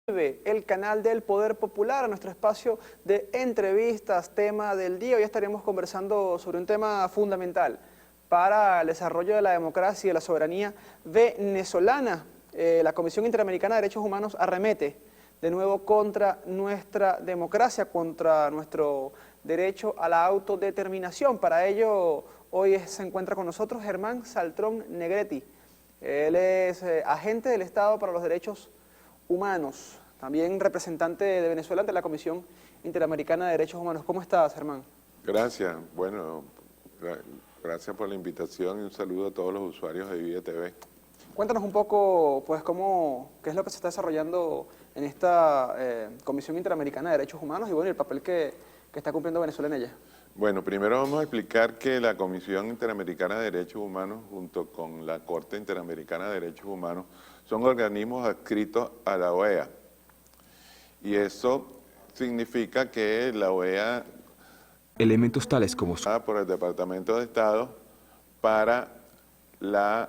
El canal del Poder Popular, a nuestro espacio de entrevistas, tema del día. Hoy estaremos conversando sobre un tema fundamental para el desarrollo de la democracia y de la soberanía venezolana. La Comisión Interamericana de Derechos Humanos arremete de nuevo contra nuestra democracia, contra nuestro derecho a la autodeterminación. Para ello, hoy se encuentra con nosotros Germán Saltrón Negretti. Él es agente del Estado para los Derechos Humanos, también representante de Venezuela ante la Comisión Interamericana de Derechos Humanos. ¿Cómo estás, Germán? Gracias. Bueno, gracias por la invitación y un saludo a todos los usuarios de Vida TV. Cuéntanos un poco, pues, qué es lo que se está desarrollando en esta Comisión Interamericana de Derechos Humanos y, bueno, el papel que está cumpliendo Venezuela en ella. Bueno, primero vamos a explicar que la Comisión Interamericana de Derechos Humanos junto con la Corte Interamericana de Derechos Humanos son organismos adscritos a la OEA. Y eso significa que la OEA... Elementos tales como... por el Departamento de Estado para la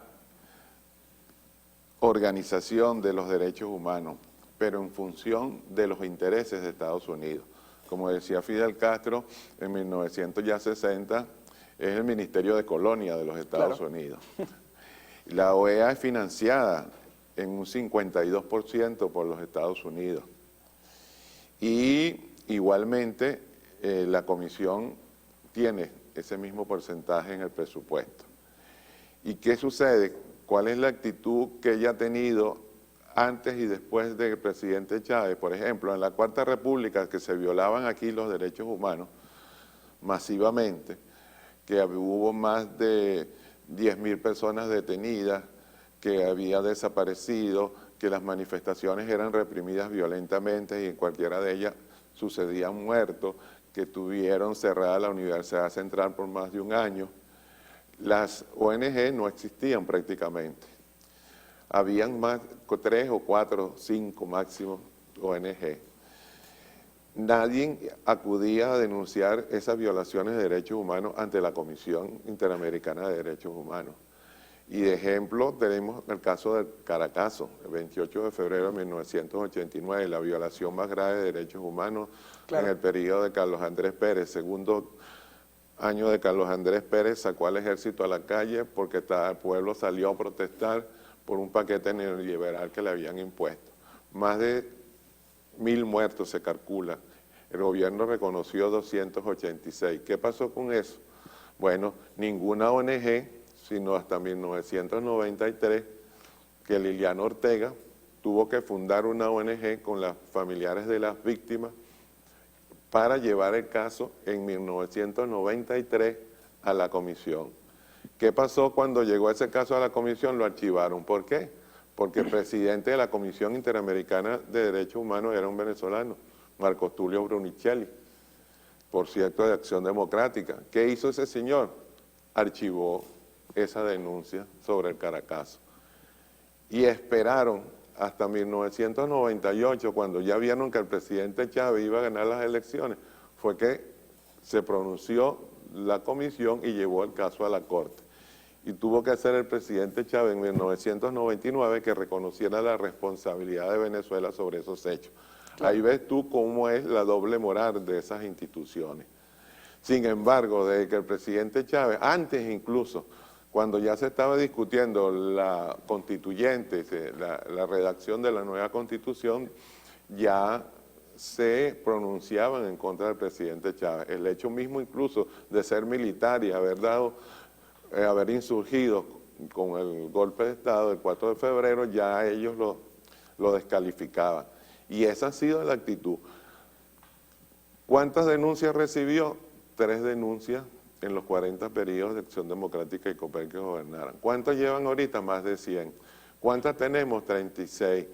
organización de los derechos humanos, pero en función de los intereses de Estados Unidos. Como decía Fidel Castro, en 1960 es el Ministerio de Colonia de los Estados Unidos. La OEA es financiada en un 52% por los Estados Unidos. Y igualmente la Comisión tiene ese mismo porcentaje en el presupuesto. ¿Y qué sucede? ¿Cuál es la actitud que ella ha tenido antes y después del presidente Chávez? Por ejemplo, en la Cuarta República, que se violaban aquí los derechos humanos masivamente, que hubo más de 10.000 personas detenidas, que había desaparecido, que las manifestaciones eran reprimidas violentamente y en cualquiera de ellas sucedían muertos, que tuvieron cerrada la Universidad Central por más de un año. Las ONG no existían prácticamente. Habían más, 3 o 4, 5 máximo ONG. Nadie acudía a denunciar esas violaciones de derechos humanos ante la Comisión Interamericana de Derechos Humanos. Y de ejemplo tenemos el caso del Caracazo, el 28 de febrero de 1989, la violación más grave de derechos humanos en el periodo de Carlos Andrés Pérez. Segundo año de Carlos Andrés Pérez sacó al ejército a la calle porque el pueblo salió a protestar por un paquete neoliberal que le habían impuesto. Más de 1.000 muertos se calcula. El gobierno reconoció 286. ¿Qué pasó con eso? Bueno, ninguna ONG, sino hasta 1993, que Liliana Ortega tuvo que fundar una ONG con los familiares de las víctimas para llevar el caso en 1993 a la comisión. ¿Qué pasó cuando llegó ese caso a la comisión? Lo archivaron. ¿Por qué? Porque el presidente de la Comisión Interamericana de Derechos Humanos era un venezolano, Marcos Tulio Brunicelli, por cierto, de Acción Democrática. ¿Qué hizo ese señor? Archivó esa denuncia sobre el Caracazo. Y esperaron hasta 1998, cuando ya vieron que el presidente Chávez iba a ganar las elecciones, fue que se pronunció la comisión y llevó el caso a la Corte. Y tuvo que hacer el presidente Chávez en 1999 que reconociera la responsabilidad de Venezuela sobre esos hechos. Ahí ves tú cómo es la doble moral de esas instituciones. Sin embargo, desde que el presidente Chávez, antes incluso, cuando ya se estaba discutiendo la constituyente, la redacción de la nueva constitución, ya se pronunciaban en contra del presidente Chávez. El hecho mismo incluso de ser militar y haber insurgido con el golpe de Estado del 4 de febrero, ya ellos lo descalificaban. Y esa ha sido la actitud. ¿Cuántas denuncias recibió? 3 denuncias en los 40 periodos de Acción Democrática y COPEL que gobernaron. ¿Cuántas llevan ahorita? Más de 100. ¿Cuántas tenemos? 36.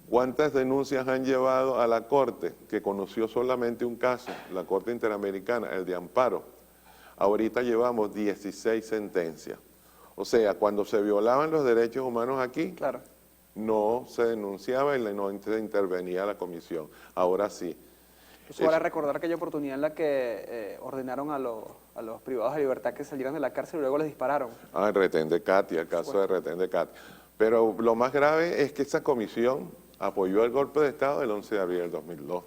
¿Cuántas denuncias han llevado a la Corte, que conoció solamente un caso, la Corte Interamericana, el de amparo? Ahorita llevamos 16 sentencias. O sea, cuando se violaban los derechos humanos aquí, no se denunciaba y no se intervenía la comisión. Ahora sí. Eso vale recordar aquella oportunidad en la que ordenaron a los privados de libertad que salieran de la cárcel y luego les dispararon. El retén de Katia, el caso de retén de Katia. Pero lo más grave es que esa comisión apoyó el golpe de Estado del 11 de abril del 2002.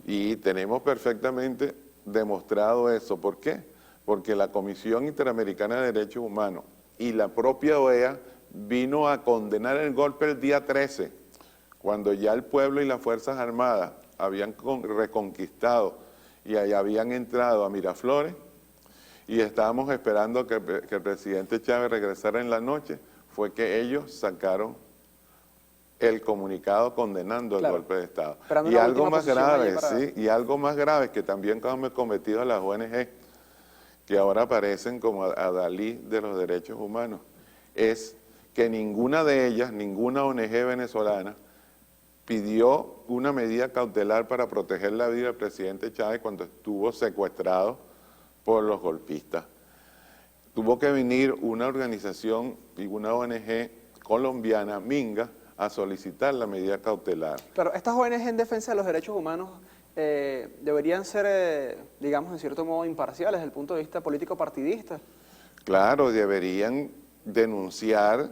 Y tenemos perfectamente demostrado eso. ¿Por qué? Porque la Comisión Interamericana de Derechos Humanos y la propia OEA vino a condenar el golpe el día 13, cuando ya el pueblo y las Fuerzas Armadas habían reconquistado y ahí habían entrado a Miraflores y estábamos esperando que el presidente Chávez regresara en la noche. Fue que ellos sacaron el comunicado condenando el golpe de Estado. Y algo más grave, y algo más grave que también hemos cometido las ONG, que ahora aparecen como adalid de los derechos humanos, es que ninguna de ellas, ninguna ONG venezolana, pidió una medida cautelar para proteger la vida del presidente Chávez cuando estuvo secuestrado por los golpistas. Tuvo que venir una organización y una ONG colombiana, Minga, a solicitar la medida cautelar. Claro, estas ONG en defensa de los derechos humanos deberían ser, digamos, en cierto modo imparciales desde el punto de vista político partidista. Claro, deberían denunciar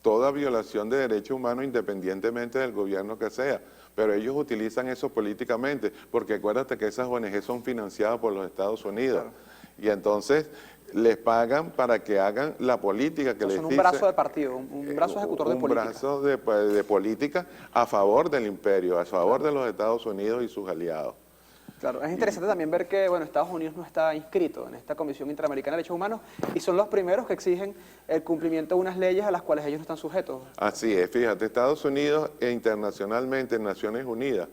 toda violación de derechos humanos independientemente del gobierno que sea, pero ellos utilizan eso políticamente, porque acuérdate que esas ONG son financiadas por los Estados Unidos, claro. Y entonces les pagan para que hagan la política que les dice. Son un brazo de partido, un brazo ejecutor de política. Un brazo de política a favor del imperio, a favor de los Estados Unidos y sus aliados. Claro, es interesante también ver que, bueno, Estados Unidos no está inscrito en esta Comisión Interamericana de Derechos Humanos y son los primeros que exigen el cumplimiento de unas leyes a las cuales ellos no están sujetos. Así es, fíjate, Estados Unidos internacionalmente en Naciones Unidas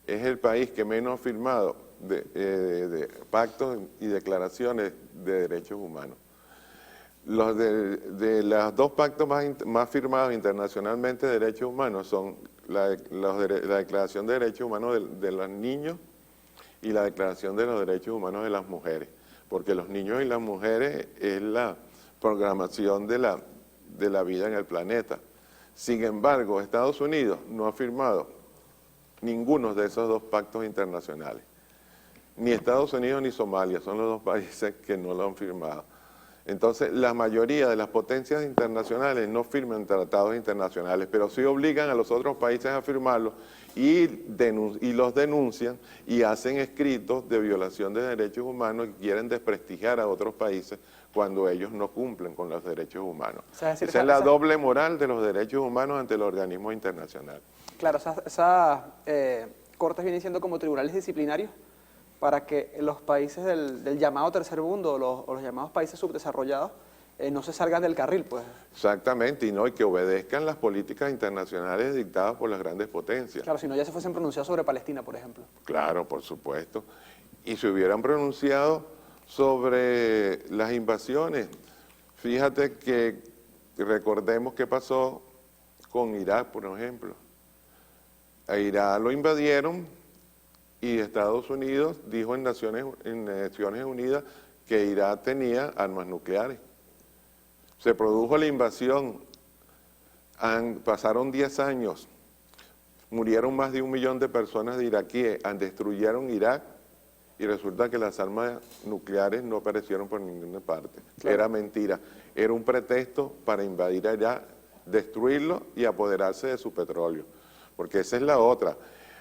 es el país que menos ha firmado de pactos y declaraciones de derechos humanos. Los de los dos pactos más firmados internacionalmente de derechos humanos son la Declaración de Derechos Humanos de los Niños y la Declaración de los Derechos Humanos de las Mujeres, porque los niños y las mujeres es la programación de la vida en el planeta. Sin embargo, Estados Unidos no ha firmado ninguno de esos dos pactos internacionales. Ni Estados Unidos ni Somalia son los dos países que no lo han firmado. Entonces, la mayoría de las potencias internacionales no firman tratados internacionales, pero sí obligan a los otros países a firmarlos y los denuncian y hacen escritos de violación de derechos humanos y quieren desprestigiar a otros países cuando ellos no cumplen con los derechos humanos. O sea, esa es la doble moral de los derechos humanos ante los organismos internacionales. Claro, esas cortes vienen siendo como tribunales disciplinarios para que los países del llamado tercer mundo o los llamados países subdesarrollados no se salgan del carril, pues. Exactamente, y que obedezcan las políticas internacionales dictadas por las grandes potencias. Claro, si no ya se fuesen pronunciados sobre Palestina, por ejemplo. Claro, por supuesto. Y se hubieran pronunciado sobre las invasiones. Fíjate que recordemos qué pasó con Irak, por ejemplo. A Irak lo invadieron y Estados Unidos dijo en Naciones Unidas que Irak tenía armas nucleares. Se produjo la invasión, pasaron 10 años, murieron más de 1 millón de personas de iraquíes, destruyeron Irak y resulta que las armas nucleares no aparecieron por ninguna parte. Claro. Era mentira, era un pretexto para invadir Irak, destruirlo y apoderarse de su petróleo, porque esa es la otra.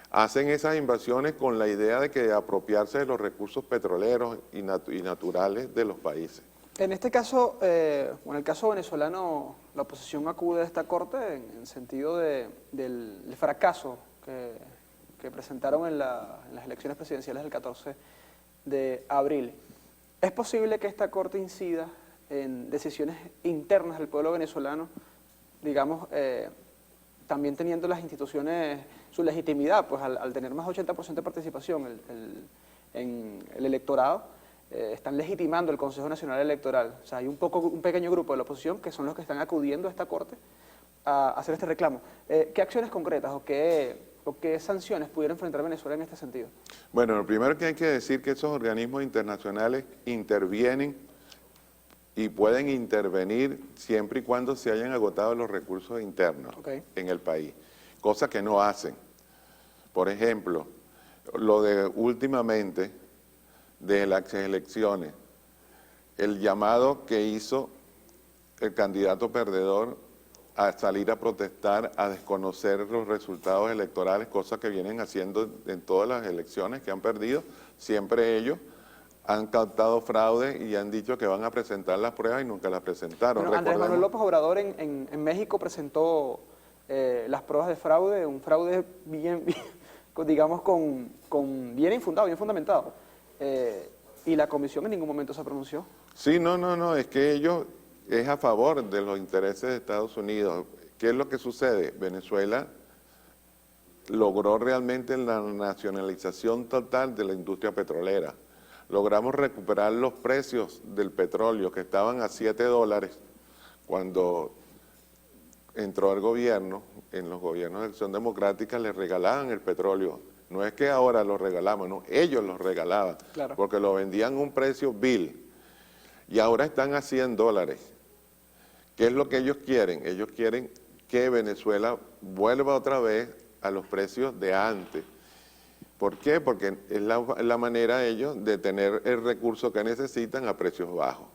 Hacen esas invasiones con la idea de apropiarse de los recursos petroleros y naturales de los países. En este caso, en el caso venezolano, la oposición acude a esta corte en sentido del fracaso que presentaron en las elecciones presidenciales del 14 de abril. ¿Es posible que esta corte incida en decisiones internas del pueblo venezolano, digamos, también teniendo las instituciones su legitimidad, pues al tener más de 80% de participación en el electorado, están legitimando el Consejo Nacional Electoral? O sea, hay un pequeño grupo de la oposición que son los que están acudiendo a esta corte a hacer este reclamo. ¿Qué acciones concretas o qué sanciones pudiera enfrentar Venezuela en este sentido? Bueno, lo primero que hay que decir es que esos organismos internacionales intervienen y pueden intervenir siempre y cuando se hayan agotado los recursos internos en el país, cosa que no hacen. Por ejemplo, lo de últimamente de las elecciones, el llamado que hizo el candidato perdedor a salir a protestar, a desconocer los resultados electorales, cosa que vienen haciendo en todas las elecciones que han perdido. Siempre ellos han captado fraude y han dicho que van a presentar las pruebas y nunca las presentaron. Bueno, Andrés Manuel López Obrador en México presentó las pruebas de fraude, un fraude bien digamos, bien infundado, bien fundamentado. Y la comisión en ningún momento se pronunció. Sí, no, es que ellos es a favor de los intereses de Estados Unidos. ¿Qué es lo que sucede? Venezuela logró realmente la nacionalización total de la industria petrolera. Logramos recuperar los precios del petróleo que estaban a $7 cuando entró el gobierno. En los gobiernos de Acción Democrática les regalaban el petróleo. No es que ahora lo regalamos, no, ellos lo regalaban, claro, porque lo vendían a un precio vil. Y ahora están a $100. ¿Qué es lo que ellos quieren? Ellos quieren que Venezuela vuelva otra vez a los precios de antes. ¿Por qué? Porque es la manera ellos de tener el recurso que necesitan a precios bajos.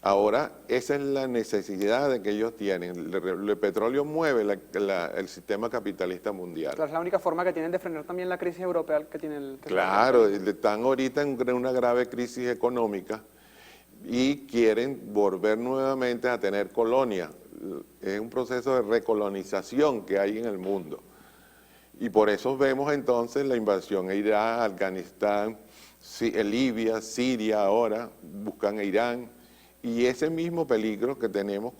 Ahora, esa es la necesidad de que ellos tienen. El petróleo mueve el sistema capitalista mundial. Claro, es la única forma que tienen de frenar también la crisis europea que tiene el... Claro, están ahorita en una grave crisis económica y quieren volver nuevamente a tener colonia. Es un proceso de recolonización que hay en el mundo. Y por eso vemos entonces la invasión a Irak, Afganistán, Libia, Siria ahora, buscan a Irán. Y ese mismo peligro que tenemos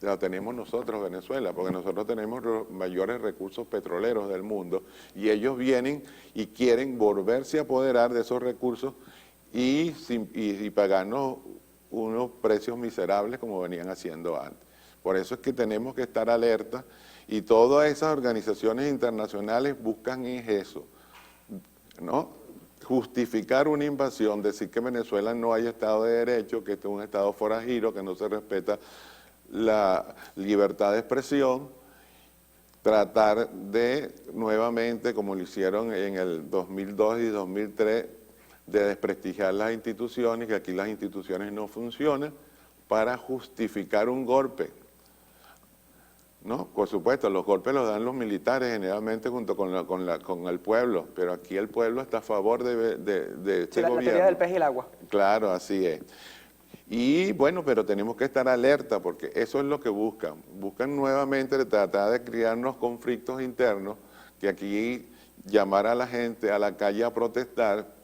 lo tenemos nosotros, Venezuela, porque nosotros tenemos los mayores recursos petroleros del mundo y ellos vienen y quieren volverse a apoderar de esos recursos y pagarnos unos precios miserables como venían haciendo antes. Por eso es que tenemos que estar alerta y todas esas organizaciones internacionales buscan eso, ¿no? Justificar una invasión, decir que Venezuela no hay Estado de Derecho, que este es un Estado forajido, que no se respeta la libertad de expresión, tratar de nuevamente, como lo hicieron en el 2002 y 2003, de desprestigiar las instituciones, que aquí las instituciones no funcionan, para justificar un golpe. ¿No? Por supuesto, los golpes los dan los militares generalmente junto con el pueblo, pero aquí el pueblo está a favor de este gobierno. La teoría del pez y el agua. Claro, así es. Y bueno, pero tenemos que estar alerta porque eso es lo que buscan. Buscan nuevamente tratar de crearnos conflictos internos, que aquí llamar a la gente a la calle a protestar,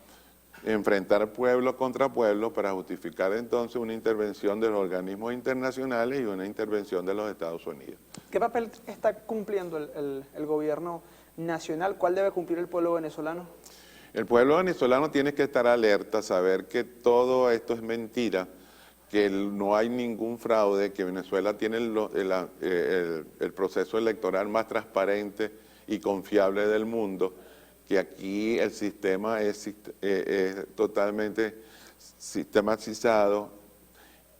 enfrentar pueblo contra pueblo para justificar entonces una intervención de los organismos internacionales y una intervención de los Estados Unidos. ¿Qué papel está cumpliendo el gobierno nacional? ¿Cuál debe cumplir el pueblo venezolano? El pueblo venezolano tiene que estar alerta, saber que todo esto es mentira, que no hay ningún fraude, que Venezuela tiene el proceso electoral más transparente y confiable del mundo, que aquí el sistema es totalmente sistematizado,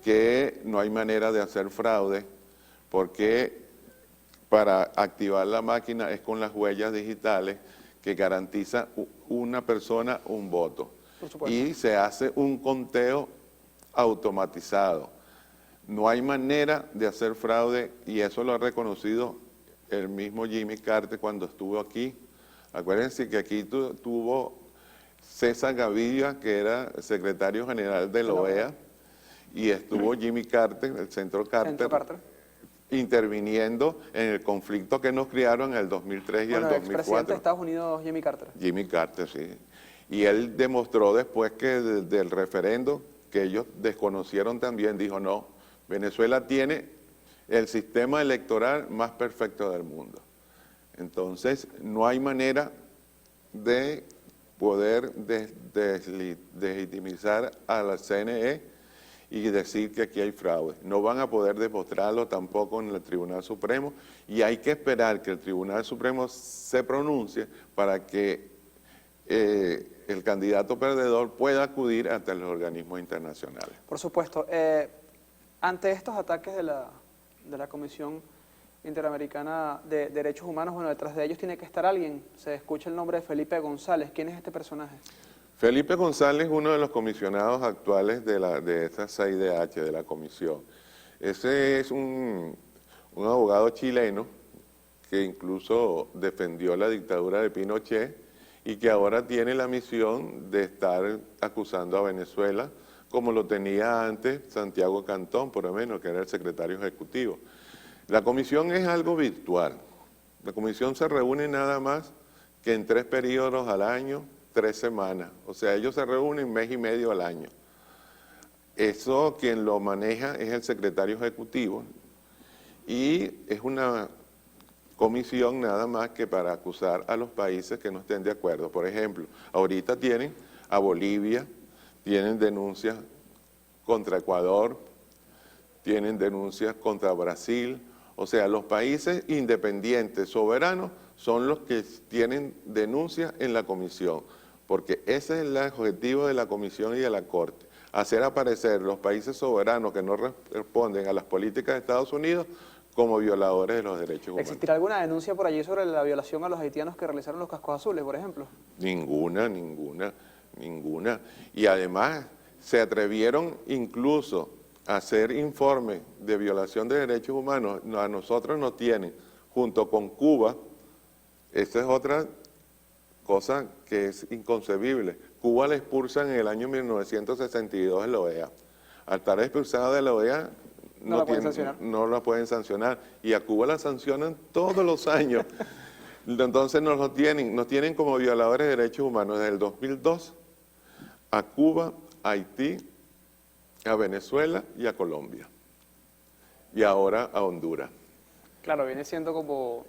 que no hay manera de hacer fraude, porque para activar la máquina es con las huellas digitales que garantiza una persona un voto. Y se hace un conteo automatizado. No hay manera de hacer fraude y eso lo ha reconocido el mismo Jimmy Carter cuando estuvo aquí. Acuérdense que aquí tuvo César Gaviria, que era secretario general de la OEA, y estuvo Jimmy Carter, el Centro Carter, interviniendo en el conflicto que nos criaron en el 2003 y el 2004. El presidente de Estados Unidos, Jimmy Carter. Jimmy Carter, sí. Y él demostró después que del referendo, que ellos desconocieron también, dijo, no, Venezuela tiene el sistema electoral más perfecto del mundo. Entonces, no hay manera de poder deslegitimizar a la CNE y decir que aquí hay fraude. No van a poder demostrarlo tampoco en el Tribunal Supremo y hay que esperar que el Tribunal Supremo se pronuncie para que el candidato perdedor pueda acudir ante los organismos internacionales. Por supuesto. Ante estos ataques de la Comisión Interamericana de Derechos Humanos, bueno, detrás de ellos tiene que estar alguien. Se escucha el nombre de Felipe González. ¿Quién es este personaje? Felipe González es uno de los comisionados actuales de esta CIDH, de la comisión. Ese es un un abogado chileno que incluso defendió la dictadura de Pinochet y que ahora tiene la misión de estar acusando a Venezuela, como lo tenía antes Santiago Cantón, por lo menos, que era el secretario ejecutivo. La comisión es algo virtual. La comisión se reúne nada más que en 3 periodos al año, 3 semanas. O sea, ellos se reúnen 1 mes y medio al año. Eso quien lo maneja es el secretario ejecutivo y es una comisión nada más que para acusar a los países que no estén de acuerdo. Por ejemplo, ahorita tienen a Bolivia, tienen denuncias contra Ecuador, tienen denuncias contra Brasil. O sea, los países independientes, soberanos, son los que tienen denuncias en la comisión, porque ese es el objetivo de la comisión y de la Corte, hacer aparecer los países soberanos que no responden a las políticas de Estados Unidos como violadores de los derechos humanos. ¿Existirá alguna denuncia por allí sobre la violación a los haitianos que realizaron los cascos azules, por ejemplo? Ninguna. Y además se atrevieron incluso a hacer informes de violación de derechos humanos. A nosotros nos tienen, junto con Cuba. Esa es otra cosa que es inconcebible. Cuba la expulsan en el año 1962 de la OEA. Al estar expulsada de la OEA, No la pueden sancionar. no la pueden sancionar. Y a Cuba la sancionan todos los años. Entonces nos tienen como violadores de derechos humanos desde el 2002 a Cuba, a Haití, a Venezuela y a Colombia. Y ahora a Honduras. Claro, viene siendo como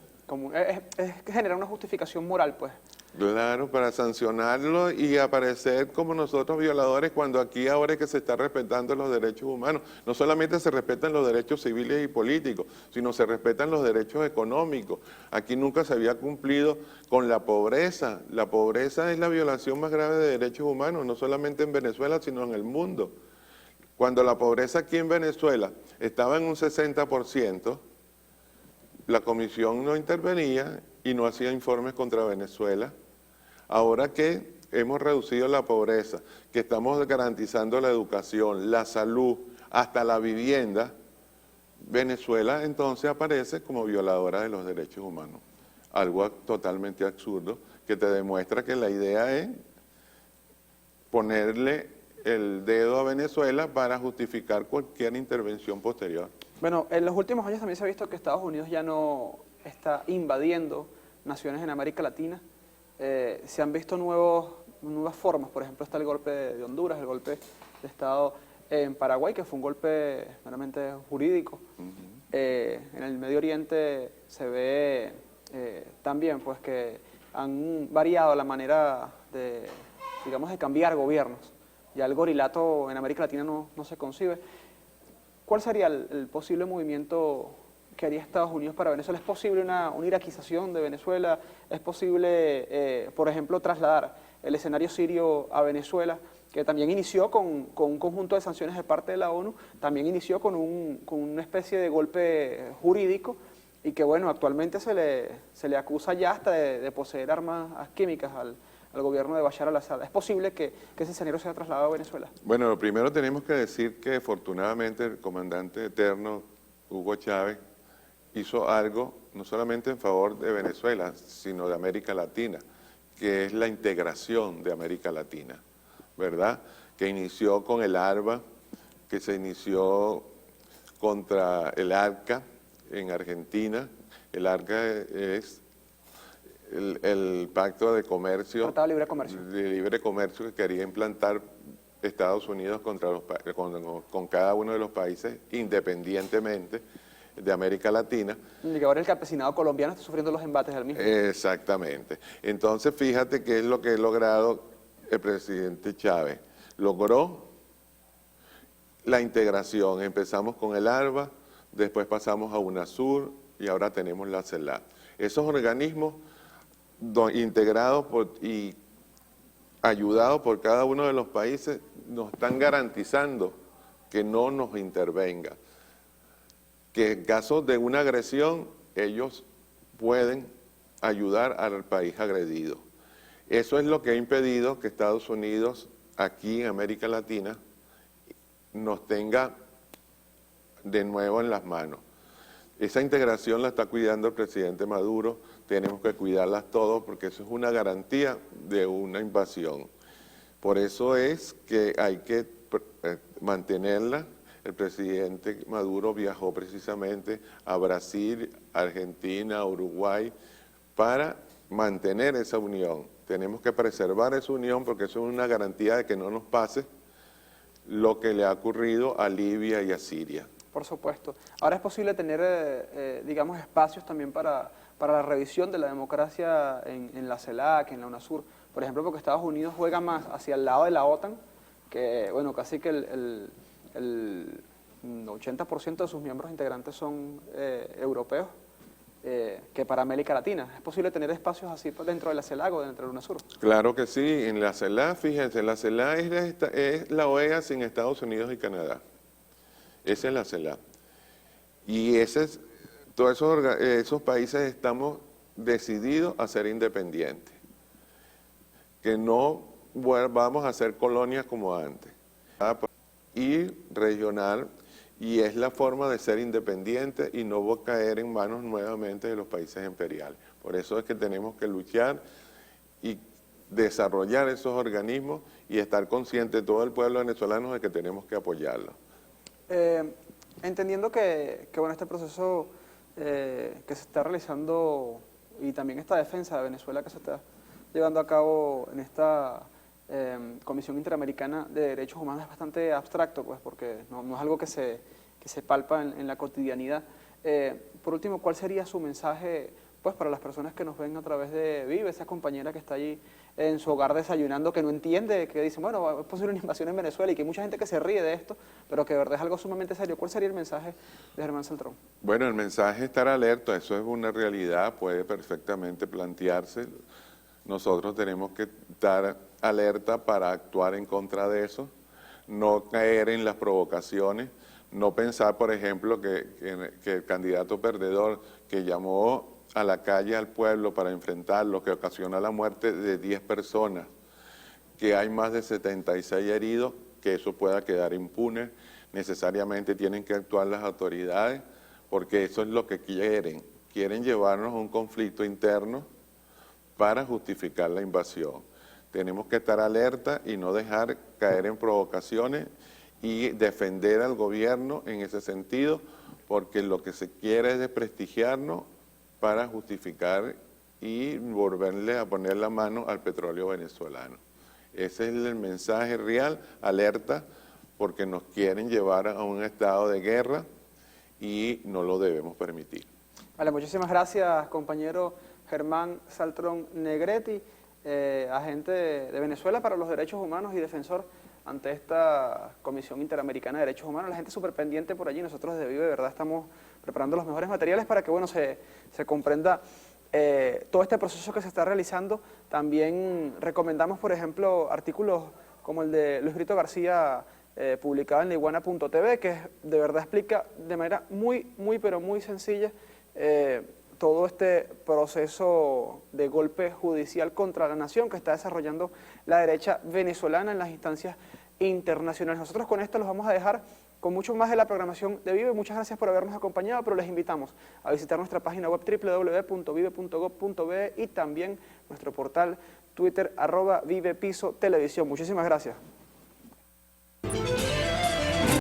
es generar una justificación moral, pues. Claro, para sancionarlo y aparecer como nosotros violadores cuando aquí ahora es que se está respetando los derechos humanos. No solamente se respetan los derechos civiles y políticos, sino se respetan los derechos económicos. Aquí nunca se había cumplido con la pobreza. La pobreza es la violación más grave de derechos humanos, no solamente en Venezuela, sino en el mundo. Cuando la pobreza aquí en Venezuela estaba en un 60%, la comisión no intervenía y no hacía informes contra Venezuela. Ahora que hemos reducido la pobreza, que estamos garantizando la educación, la salud, hasta la vivienda, Venezuela entonces aparece como violadora de los derechos humanos. Algo totalmente absurdo que te demuestra que la idea es ponerle el dedo a Venezuela para justificar cualquier intervención posterior. Bueno, en los últimos años también se ha visto que Estados Unidos ya no está invadiendo naciones en América Latina. Se han visto nuevas formas, por ejemplo está el golpe de Honduras, el golpe de Estado en Paraguay, que fue un golpe meramente jurídico. En el Medio Oriente se ve también pues que han variado la manera de, digamos, de cambiar gobiernos. Ya el gorilato en América Latina no se concibe. ¿Cuál sería el posible movimiento que haría Estados Unidos para Venezuela? ¿Es posible una iraquización de Venezuela? ¿Es posible, por ejemplo, trasladar el escenario sirio a Venezuela, que también inició con un conjunto de sanciones de parte de la ONU, también inició con una especie de golpe jurídico y que, bueno, actualmente se le acusa ya hasta de poseer armas químicas al gobierno de Bashar al-Assad? ¿Es posible que ese escenario sea trasladado a Venezuela? Bueno, lo primero tenemos que decir que afortunadamente el comandante eterno Hugo Chávez hizo algo no solamente en favor de Venezuela, sino de América Latina, que es la integración de América Latina, ¿verdad? Que inició con el ARBA, que se inició contra el ARCA en Argentina. El ARCA es el pacto de comercio, Tratado de libre comercio, que quería implantar Estados Unidos con cada uno de los países independientemente de América Latina. y que ahora el campesinado colombiano está sufriendo los embates del mismo. Exactamente. Entonces, fíjate qué es lo que ha logrado el presidente Chávez. Logró la integración. Empezamos con el ARBA, después pasamos a UNASUR y ahora tenemos la CELAC. Esos organismos integrados y ayudados por cada uno de los países nos están garantizando que no nos intervenga, que en caso de una agresión ellos pueden ayudar al país agredido. Eso es lo que ha impedido que Estados Unidos aquí en América Latina nos tenga de nuevo en las manos. Esa integración la está cuidando el presidente Maduro, tenemos que cuidarlas todos porque eso es una garantía de una invasión. Por eso es que hay que mantenerla. El presidente Maduro viajó precisamente a Brasil, Argentina, Uruguay, para mantener esa unión. Tenemos que preservar esa unión porque eso es una garantía de que no nos pase lo que le ha ocurrido a Libia y a Siria. Por supuesto. Ahora es posible tener, digamos, espacios también para la revisión de la democracia en la CELAC, en la UNASUR. Por ejemplo, porque Estados Unidos juega más hacia el lado de la OTAN, que, bueno, casi que el 80% de sus miembros integrantes son europeos, que para América Latina. ¿Es posible tener espacios así dentro de la CELAC o dentro de la UNASUR? Claro que sí. En la CELAC, fíjense, la CELAC es la OEA sin Estados Unidos y Canadá. Esa es la CELAC. Y todos esos países estamos decididos a ser independientes. Que no vamos a ser colonias como antes. Y regional, y es la forma de ser independiente y no caer en manos nuevamente de los países imperiales. Por eso es que tenemos que luchar y desarrollar esos organismos y estar consciente todo el pueblo venezolano de que tenemos que apoyarlos. Entendiendo que bueno, este proceso que se está realizando y también esta defensa de Venezuela que se está llevando a cabo en esta Comisión Interamericana de Derechos Humanos es bastante abstracto, pues, porque no es algo que se palpa en la cotidianidad. Por último, ¿cuál sería su mensaje, pues, para las personas que nos ven a través de Vive, esa compañera que está allí en su hogar desayunando, que no entiende, que dice, bueno, es posible una invasión en Venezuela y que hay mucha gente que se ríe de esto, pero que de verdad es algo sumamente serio? ¿Cuál sería el mensaje de Germán Saltrón? Bueno, el mensaje es estar alerta, eso es una realidad, puede perfectamente plantearse. Nosotros tenemos que estar alerta para actuar en contra de eso, no caer en las provocaciones, no pensar, por ejemplo, que el candidato perdedor que llamó a la calle al pueblo para enfrentarlo, que ocasiona la muerte de 10 personas, que hay más de 76 heridos, que eso pueda quedar impune. Necesariamente tienen que actuar las autoridades, porque eso es lo que quieren llevarnos a un conflicto interno para justificar la invasión. Tenemos que estar alerta y no dejar caer en provocaciones y defender al gobierno en ese sentido, porque lo que se quiere es desprestigiarnos para justificar y volverle a poner la mano al petróleo venezolano. Ese es el mensaje real, alerta, porque nos quieren llevar a un estado de guerra y no lo debemos permitir. Vale, muchísimas gracias, compañero Germán Saltrón Negretti, agente de Venezuela para los Derechos Humanos y defensor ante esta Comisión Interamericana de Derechos Humanos. La gente súper pendiente por allí. Nosotros desde Vive, de verdad, estamos preparando los mejores materiales para que, bueno, se comprenda todo este proceso que se está realizando. También recomendamos, por ejemplo, artículos como el de Luis Brito García, publicado en laiguana.tv, que de verdad explica de manera pero muy sencilla todo este proceso de golpe judicial contra la nación que está desarrollando la derecha venezolana en las instancias internacionales. Nosotros con esto los vamos a dejar con mucho más de la programación de Vive. Muchas gracias por habernos acompañado, pero les invitamos a visitar nuestra página web www.vive.gov.be y también nuestro portal Twitter @VivePiso Televisión. Muchísimas gracias.